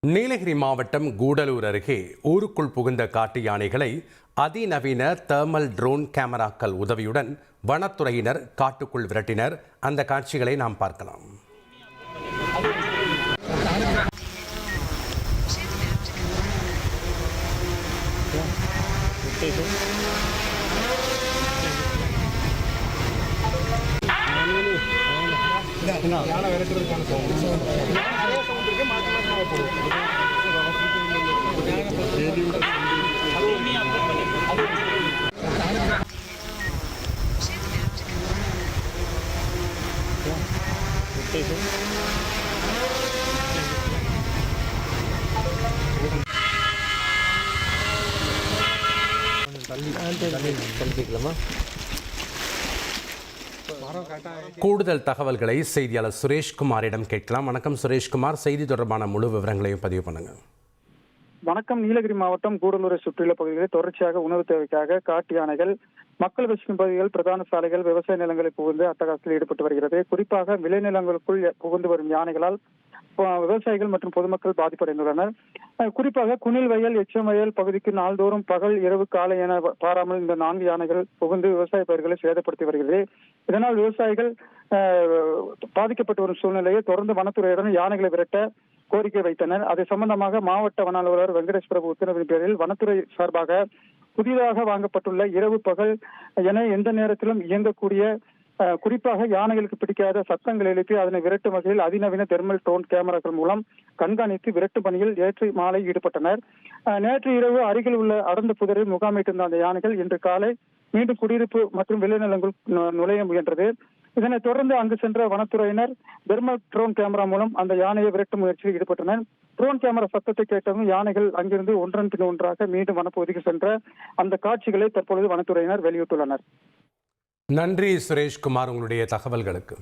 நீலகிரி மாவட்டம் கூடலூர் அருகே ஊருக்குள் புகுந்த காட்டு யானைகளை அதிநவீன தெர்மல் ட்ரோன் கேமராக்கள் உதவியுடன் வனத்துறையினர் காட்டுக்குள் விரட்டினர். அந்த காட்சிகளை நாம் பார்க்கலாம். கூடுதல் தகவல்களை செய்தியாளர் சுரேஷ்குமாரிடம் கேட்கலாம். வணக்கம் சுரேஷ்குமார், செய்தி தொடர்பான முழு விவரங்களையும் பதிவு பண்ணுங்க. வணக்கம். நீலகிரி மாவட்டம் கூடலூரை சுற்றியுள்ள பகுதிகளில் தொடர்ச்சியாக உணவு தேவைக்காக காட்டு யானைகள் மக்கள் வசிக்கும் பகுதிகள், பிரதான சாலைகள், விவசாய நிலங்களை புகுந்து அட்டகாசத்தில் ஈடுபட்டு வருகிறது. குறிப்பாக விளைநிலங்களுக்குள் புகுந்து வரும் யானைகளால் விவசாயிகள் மற்றும் பொதுமக்கள் பாதிப்படைந்துள்ளனர். குறிப்பாக குனில் வயல், எச்சம் வயல் பகுதிக்கு நாள்தோறும் பகல், இரவு, காலை என பாராமல் இந்த 4 யானைகள் புகுந்து விவசாய பயிர்களை சேதப்படுத்தி வருகிறது. இதனால் விவசாயிகள் பாதிக்கப்பட்டு வரும் சூழ்நிலையை தொடர்ந்து வனத்துறையுடன் யானைகளை விரட்ட கோரிக்கை வைத்தனர். அது சம்பந்தமாக மாவட்ட வன அலுவலர் வெங்கடேஷ் பிரபு உத்தரவின் பேரில் வனத்துறை சார்பாக புதிதாக வாங்கப்பட்டுள்ள இரவு, பகல் என எந்த நேரத்திலும் இயங்கக்கூடிய, குறிப்பாக யானைகளுக்கு பிடிக்காத சத்தங்கள் எழுப்பி அதனை விரட்டும் வகையில் அதிநவீன தெர்மல் ட்ரோன் கேமராக்கள் மூலம் கண்காணித்து விரட்டும் பணியில் நேற்று மாலை ஈடுபட்டனர். நேற்று இரவு அருகில் உள்ள அடர்ந்த புதரில் முகாமிட்டிருந்த அந்த யானைகள் இன்று காலை மீண்டும் குடியிருப்பு மற்றும் விளைநிலங்கள் நுழைய முயன்றது. இதனைத் தொடர்ந்து அங்கு சென்ற வனத்துறையினர் தெர்மல் ட்ரோன் கேமரா மூலம் அந்த யானையை விரட்டும் முயற்சியில் ஈடுபட்டனர். ட்ரோன் கேமரா சத்தத்தை கேட்டதும் யானைகள் அங்கிருந்து ஒன்றன் பின் ஒன்றாக மீண்டும் வனப்பகுதிக்கு சென்ற அந்த காட்சிகளை தற்பொழுது வனத்துறையினர் வெளியிட்டுள்ளனர். நன்றி சுரேஷ்குமார், உங்களுடைய தகவல்களுக்கு.